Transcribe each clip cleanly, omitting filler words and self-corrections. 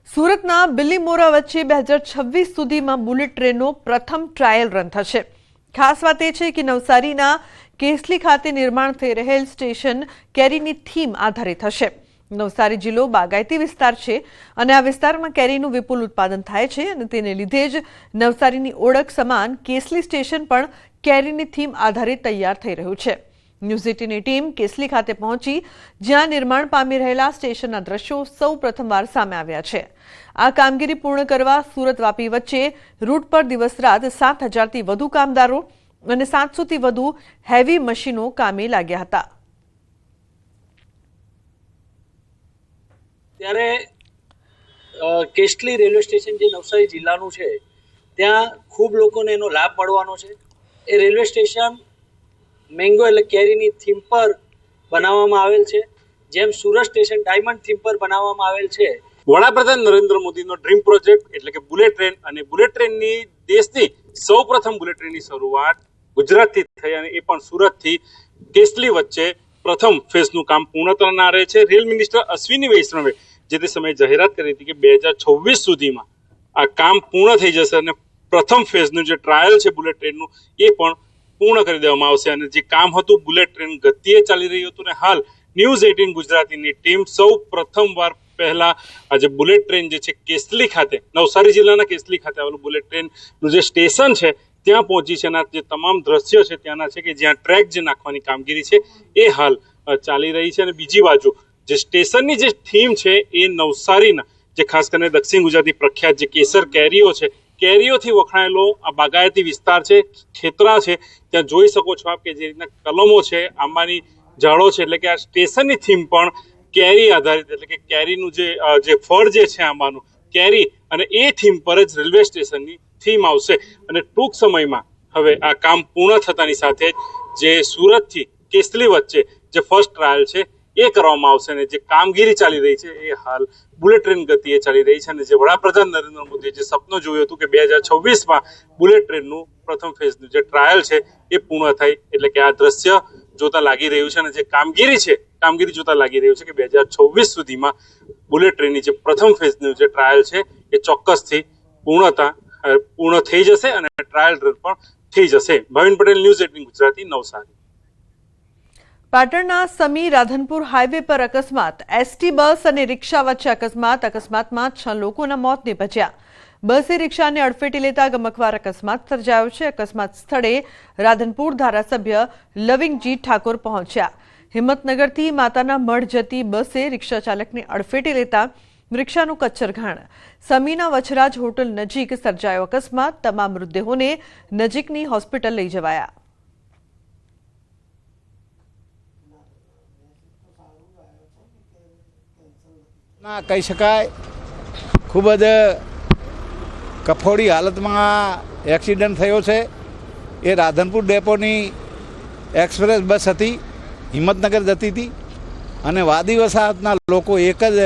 સુરતના બિલીમોરા વચ્ચે 2026 સુધીમાં બુલેટ ટ્રેનનો પ્રથમ ટ્રાયલ રન થશે। ખાસ વાત એ છે કે નવસારીના કેસલી ખાતે નિર્માણ થઈ રહેલ સ્ટેશન કેરીની થીમ આધારિત હશે। નવસારી જિલ્લો બાગાયતી વિસ્તાર છે અને આ વિસ્તારમાં કેરીનું વિપુલ ઉત્પાદન થાય છે અને તેને લીધે જ નવસારીની ઓળખ સમાન કેસલી સ્ટેશન પણ કેરીની થીમ આધારિત તૈયાર થઈ રહ્યું છે। ન્યૂઝ 18ની ટીમ કેસલી ખાતે પહોંચી જ્યાં નિર્માણ પામી રહેલા સ્ટેશનના દ્રશ્યો સૌ પ્રથમવાર સામે આવ્યા છે। આ કામગીરી પૂર્ણ કરવા સુરત વાપી વચ્ચે રૂટ પર દિવસ રાત 7000થી વધુ કામદારો અને 700થી વધુ હેવી મશીનો કામે લાગ્યા હતા। ત્યારે કેસલી રેલવે સ્ટેશન જે નવસારી જિલ્લાનું છે ત્યાં ખૂબ લોકોને એનો લાભ મળવાનો છે। એ રેલવે સ્ટેશન મેંગો એટલે કેરીની થીમ પર બનાવવામાં આવેલ છે, જેમ સુરત સ્ટેશન ડાયમંડ થીમ પર બનાવવામાં આવેલ છે। વડાપ્રધાન નરેન્દ્ર મોદીનો ડ્રીમ પ્રોજેક્ટ એટલે કે બુલેટ ટ્રેન અને બુલેટ ટ્રેનની દેશની સૌપ્રથમ બુલેટ ટ્રેનની શરૂઆત ગુજરાતથી થઈ અને એ પણ સુરતથી કેસલી વચ્ચે પ્રથમ ફેઝનું કામ પૂર્ણ કરનાર છે। રેલ મિનિસ્ટર અશ્વિની વૈષ્ણવે જે તે સમયે જાહેરાત કરી હતી કે 2026 સુધીમાં આ કામ પૂર્ણ થઈ જશે અને પ્રથમ ફેઝનું જે ટ્રાયલ છે બુલેટ ટ્રેનનું એ પણ પૂર્ણ કરી દેવામાં આવશે અને જે કામ હતું બુલેટ ટ્રેન ગતિએ ચાલી રહ્યું હતું ને હાલ ન્યૂઝ 18 ગુજરાતીની ટીમ સૌ પ્રથમવાર પહેલા આજે બુલેટ ટ્રેન જે છે કેસલી ખાતે નવસારી જિલ્લાના કેસલી ખાતે આવેલું બુલેટ ટ્રેનનું જે સ્ટેશન છે ત્યાં પહોંચી છે અને જે તમામ દ્રશ્યો છે ત્યાંના છે કે જ્યાં ટ્રેક જે નાખવાની કામગીરી છે એ હાલ ચાલી રહી છે અને બીજી બાજુ જે સ્ટેશનની જે થીમ છે એ નવસારીના જે ખાસ કરીને દક્ષિણ ગુજરાતી પ્રખ્યાત જે કેસર કેરીઓ છે કેરીઓથી વખણાયેલો આ બાગાયતી વિસ્તાર છે, ખેતરા છે, ત્યાં જોઈ શકો છો આપ કે જે રીતના કલમો છે, આંબાની ઝાડો છે, એટલે કે આ સ્ટેશનની થીમ પણ કેરી આધારિત એટલે કે કેરીનું જે ફળ જે છે આંબાનું કેરી અને એ થીમ પર જ રેલવે સ્ટેશનની થીમ આવશે અને ટૂંક સમયમાં હવે આ કામ પૂર્ણ થતાની સાથે જ જે સુરતથી કેસલી વચ્ચે જે ફર્સ્ટ ટ્રાયલ છે એ કરવામાં આવશે અને જે કામગીરી ચાલી રહી છે એ હાલ બુલેટ ટ્રેન ગતિએ ચાલી રહી છે અને જે વડાપ્રધાન નરેન્દ્ર મોદીએ જે સપનું જોયું હતું કે 2026માં બુલેટ ટ્રેનનું પ્રથમ ફેઝનું જે ટ્રાયલ છે એ પૂર્ણ થાય એટલે કે આ દ્રશ્ય જોતા લાગી રહ્યું છે અને જે કામગીરી જોતા લાગી રહ્યું છે કે 2026 સુધીમાં બુલેટ ટ્રેનની જે પ્રથમ ફેઝનું જે ટ્રાયલ છે એ ચોક્કસથી પૂર્ણ થઈ જશે અને ટ્રાયલ રન પણ થઈ જશે। ભાવિન પટેલ, ન્યૂઝ 18 ગુજરાતી, નવસારી। પાટણના સમી રાધનપુર હાઈવે પર અકસ્માત। એસટી બસ અને રિક્ષા વચ્ચે અકસ્માતમાં 6 લોકોના મોત નીપજ્યા। બસે રિક્ષાને અડફેટે લેતા ગમખ્વાર અકસ્માત સર્જાયો છે। અકસ્માત સ્થળે રાધનપુર ધારાસભ્ય લવિંગજી ઠાકોર પહોંચ્યા। હિંમતનગરથી માતાના મઢ જતી બસે રિક્ષા ચાલકને અડફેટે લેતા રિક્ષાનું કચ્છરઘાણ। સમીના વછરાજ હોટલ નજીક સર્જાયો અકસ્માત। તમામ મૃતદેહોને નજીકની હોસ્પિટલ લઈ જવાયા। ના કહી શકાય ખૂબ જ કફોડી હાલતમાં એક્સિડન્ટ થયો છે। એ રાધનપુર ડેપોની એક્સપ્રેસ બસ હતી, હિંમતનગર જતી હતી અને વાદી વસાહતના લોકો એક જ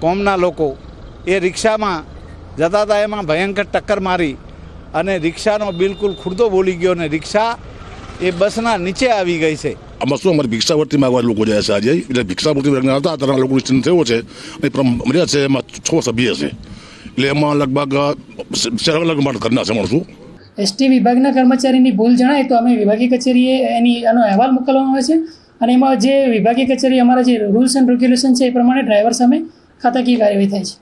કોમના લોકો એ રિક્ષામાં જતા હતા, એમાં ભયંકર ટક્કર મારી અને રિક્ષાનો બિલકુલ ખુરદો બોલી ગયો અને રિક્ષા એ બસના નીચે આવી ગઈ છે। આમાં શું અમારી ભિક્ષાવર્તી માંગવા લોકો જાય છે આજે એટલે ભિક્ષાવર્તી વર્ગના હતા ત્યારે લોકો નિશ્ચિત થયો છે અને મર્યા છે એમાં 6 સભ્ય છે એટલે એમાં લગભગ 4 અલગ ઘરના છે માણસો। એસટી વિભાગના કર્મચારીની ભૂલ જણાય તો અમે વિભાગીય કચેરીએ આનો અહેવાલ મોકલવામાં આવે છે અને એમાં જે વિભાગીય કચેરી અમારા જે રૂલ્સ એન્ડ રેગ્યુલેશન છે એ પ્રમાણે ડ્રાઈવર સામે ખાતાકીય કાર્યવાહી થાય છે।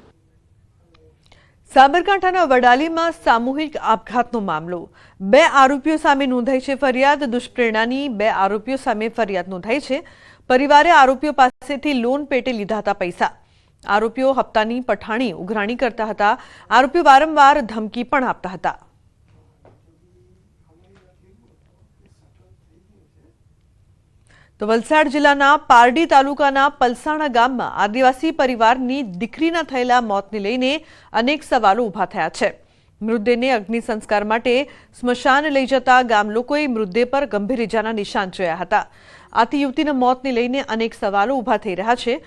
સાબરકાંઠાના વડાલીમાં સામૂહિક આપઘાતનો મામલો। 2 આરોપીઓ સામે નોંધાઈ છે ફરિયાદ। દુષ્પ્રેરણાની 2 આરોપીઓ સામે ફરિયાદ નોંધાઈ છે। પરિવારે આરોપીઓ પાસેથી લોન પેટે લીધા હતા પૈસા। આરોપીઓ હપ્તાની પઠાણી ઉઘરાણી કરતા હતા। આરોપીઓ વારંવાર ધમકી પણ આપતા હતા। તો વલસાડ જિલ્લાના પારડી તાલુકાના પલસાણા ગામમાં આદિવાસી પરિવારની દીકરીના થયેલા મોતને લઈને અનેક સવાલો ઊભા થયા છે। મૃતદેહને અગ્નિ સંસ્કાર માટે સ્મશાન લઈ જતા ગામ લોકોએ મૃતદેહ પર ગંભીર ઇજાના નિશાન જોયા હતા। આથી યુવતીના મોતને લઈને અનેક સવાલો ઊભા થઈ રહ્યા છે।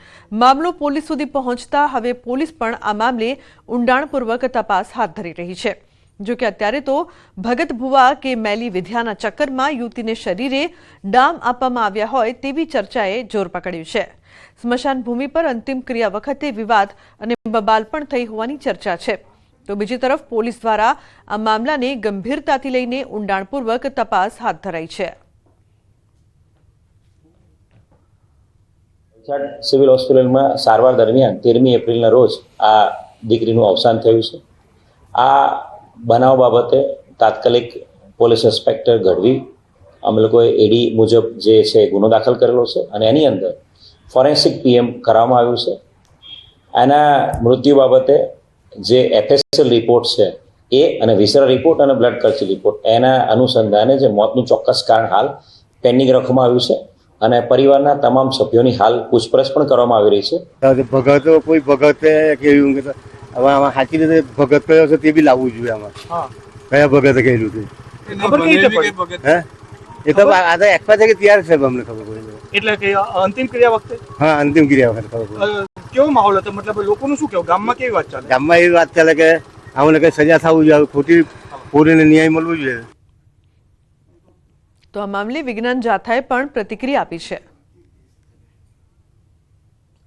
મામલો પોલીસ સુધી પહોંચતા હવે પોલીસ પણ આ મામલે ઊંડાણપૂર્વક તપાસ હાથ ધરી રહી છે। જો કે અત્યારે તો ભગત ભુવા કે મેલી વિદ્યાના ચક્કરમાં યુવતીને શરીરે ડામ આપવામાં આવ્યા હોય તેવી ચર્ચાએ જોર પકડ્યું છે। સ્મશાન ભૂમિ પર અંતિમ ક્રિયા વખતે વિવાદ અને બબાલ પણ થઈ હોવાની ચર્ચા છે. તો બીજી તરફ પોલીસ દ્વારા આ મામલાને ગંભીરતાથી લઈને ઊંડાણપૂર્વક તપાસ હાથ ધરાઈ છે. સિવિલ હોસ્પિટલમાં સારવાર દરમિયાન 13મી એપ્રિલના રોજ આ દીકરીનું અવસાન થયું છે. આ બનાવ બાબતે તાત્કાલિક પોલીસ ઇન્સ્પેક્ટર ગઢવી અમે લોકોએ એડી મુજબ જે છે ગુનો દાખલ કરેલો છે અને એની અંદર ફોરેન્સિક પીએમ કરવામાં આવ્યું છે. એના મૃત્યુ બાબતે જે FSL રિપોર્ટ છે એ અને વિસરા રિપોર્ટ અને બ્લડ કલ્ચર રિપોર્ટ એના અનુસંધાને જે મોતનું ચોક્કસ કારણ હાલ પેન્ડિંગ રાખવામાં આવ્યું છે અને પરિવારના તમામ સભ્યોની હાલ પૂછપરછ પણ કરવામાં આવી રહી છે. ભગત કોઈ ભગતે કેવું કે હવે આમાં સાચી રીતે ભગત કયો છે તે બી લાવવું જોઈએ. આમાં કયા ભગતે કહેલું છે હે એ તો આ તો એક્સપાયર થઈ તૈયાર છે અમને ખબર પડી. એટલે કે અંતિમ ક્રિયા વખતે હા અંતિમ ક્રિયા વખતે ખબર પડી. કેવો માહોલ હતો? મતલબ લોકોનું શું કહેવું? ગામમાં કેવી વાત ચાલે? ગામમાં એવી વાત ચાલે કે આમને કઈ સજા થવું જોઈએ, ખોટી પૂરીને ન્યાય મળવું જોઈએ. તો આ મામલે વિજ્ઞાન જાથાએ પણ પ્રતિક્રિયા આપી છે.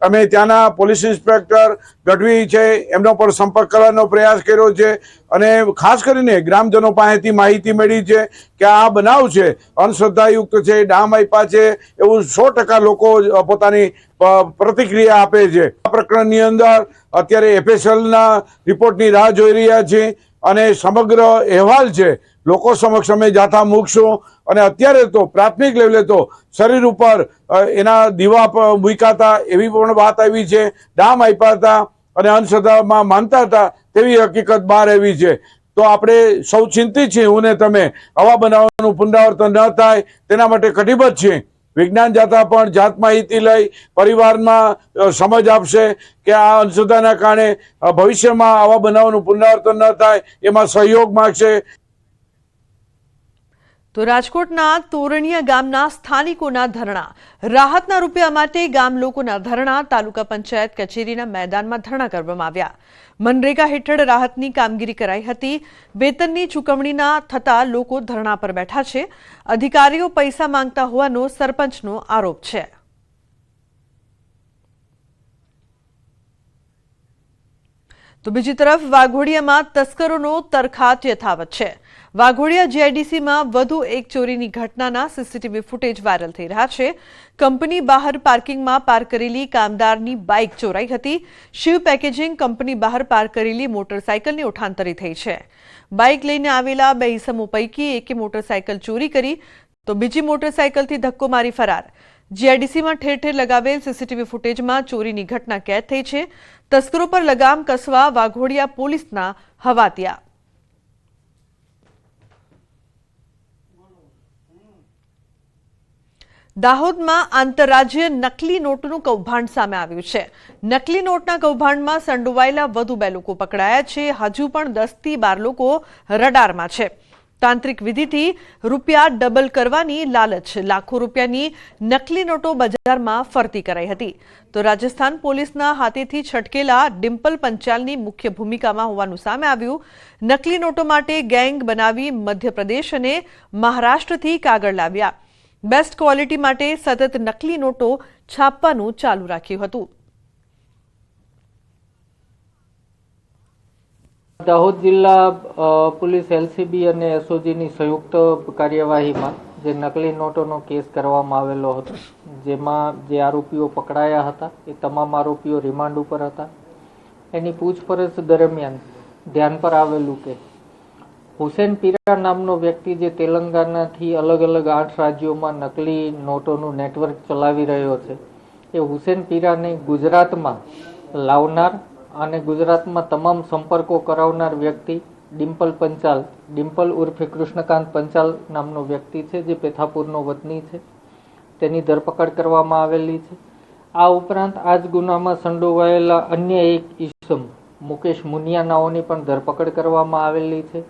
અમે ત્યાંના પોલીસ ઇન્સ્પેક્ટર ગઢવી છે એમનો પણ સંપર્ક કરવાનો પ્રયાસ કર્યો છે અને ખાસ કરીને ગ્રામજનો પાસેથી માહિતી મળી છે કે આ બનાવ છે અંધશ્રદ્ધાયુક્ત છે, ડામ આપ્યા છે એવું 100% લોકો પોતાની પ્રતિક્રિયા આપે છે. આ પ્રકરણની અંદર અત્યારે FSLના રિપોર્ટની રાહ જોઈ રહ્યા છે અને સમગ્ર અહેવાલ છે લોકો સમક્ષ અમે જાથા મૂકશું અને અત્યારે તો પ્રાથમિક લેવલે તો શરીર ઉપર એના દીવા મૂક્યા હતા એવી પણ વાત આવી છે, ડામ આપ્યા હતા અને અંધશ્રદ્ધામાં માનતા હતા તેવી હકીકત બહાર આવી છે. તો આપણે સૌ ચિંતિત છીએ, હું ને તમે, આવા બનાવવાનું પુનરાવર્તન ન થાય તેના માટે કટિબદ્ધ છીએ. વિજ્ઞાન જાથા પણ જાત માહિતી લઈ પરિવારમાં સમજ આપશે કે આ અંધશ્રદ્ધાના કારણે ભવિષ્યમાં આવા બનાવનું પુનરાવર્તન ન થાય એમાં સહયોગ માંગશે. તો રાજકોટના તોરણિયા ગામના સ્થાનિકોના ધરણા. રાહતના રૂપિયા માટે ગામ લોકોના ધરણા તાલુકા પંચાયત કચેરીના મેદાનમાં ધરણા કરવામાં આવ્યા. મનરેગા હેઠળ રાહતની કામગીરી કરાઈ હતી. વેતનની ચૂકવણીના થતા લોકો ધરણા પર બેઠા છે. અધિકારીઓ પૈસા માંગતા હોવાનો સરપંચનો આરોપ છે. તો બીજી તરફ વાઘોડિયામાં તસ્કરોનો તરખાટ યથાવત છે. વાઘોડિયા GIDCમાં વધુ એક ચોરીની ઘટનાના CCTV ફૂટેજ વાયરલ થઈ રહ્યા છે. કંપની બહાર પાર્કિંગમાં પાર્ક કરેલી કામદારની બાઇક ચોરાઈ હતી. શિવ પેકેજિંગ કંપની બહાર પાર્ક કરેલી મોટરસાયકલની ઓઠાંતરી થઈ છે. બાઇક લઈને આવેલા 2 ઇસમો પૈકી એકે મોટરસાયકલ ચોરી કરી તો બીજી મોટરસાયકલથી ધક્કો મારી ફરાર. GIDCમાં ઠેર ઠેર લગાવેલ CCTV ફૂટેજમાં ચોરીની ઘટના કેદ થઈ છે. તસ્કરો પર લગામ કસવા વાઘોડિયા પોલીસના હવાતિયા. દાહોદમાં આંતરરાજ્ય નકલી નોટનું કૌભાંડ સામે આવ્યું છે. નકલી નોટના કૌભાંડમાં સંડોવાયેલા વધુ 2 લોકો પકડાયા છે. હજુ પણ 10 થી 12 લોકો રડારમાં છે. તાંત્રિક વિધિથી રૂપિયા ડબલ કરવાની લાલચ લાખો રૂપિયાની નકલી નોટો બજારમાં ફરતી કરાઈ હતી. તો રાજસ્થાન પોલીસના હાથેથી છટકેલા ડિમ્પલ પંચાલની મુખ્ય ભૂમિકામાં હોવાનું સામે આવ્યું. નકલી નોટો માટે ગેંગ બનાવી મધ્યપ્રદેશ અને મહારાષ્ટ્રથી કાગળ લાવ્યા. બેસ્ટ ક્વોલિટી માટે સતત નકલી નોટો છાપવાનું ચાલુ રાખ્યું હતું. દાહોદ જિલ્લા પોલીસ LCB અને SOGની સંયુક્ત કાર્યવાહીમાં જે નકલી નોટોનો કેસ કરવામાં આવેલો હતો, જેમાં જે આરોપીઓ પકડાયા હતા એ તમામ આરોપીઓ રિમાન્ડ ઉપર હતા. એની પૂછપરછ દરમિયાન ધ્યાન પર આવેલું કે હુસેન પીરા નામનો વ્યક્તિ જે તેલંગાનાથી અલગ અલગ 8 રાજ્યોમાં નકલી નોટોનું નેટવર્ક ચલાવી રહ્યો છે, એ હુસેન પીરાને ગુજરાતમાં લાવનાર અને ગુજરાતમાં તમામ સંપર્કો કરાવનાર વ્યક્તિ ડિમ્પલ પંચાલ, ડિમ્પલ ઉર્ફે કૃષ્ણકાંત પંચાલ નામનો વ્યક્તિ છે, જે પેથાપુરનો વતની છે. તેની ધરપકડ કરવામાં આવેલી છે. આ ઉપરાંત આ જ ગુનામાં સંડોવાયેલા અન્ય એક ઈસમ મુકેશ મુનિયા નાઓની પણ ધરપકડ કરવામાં આવેલી છે.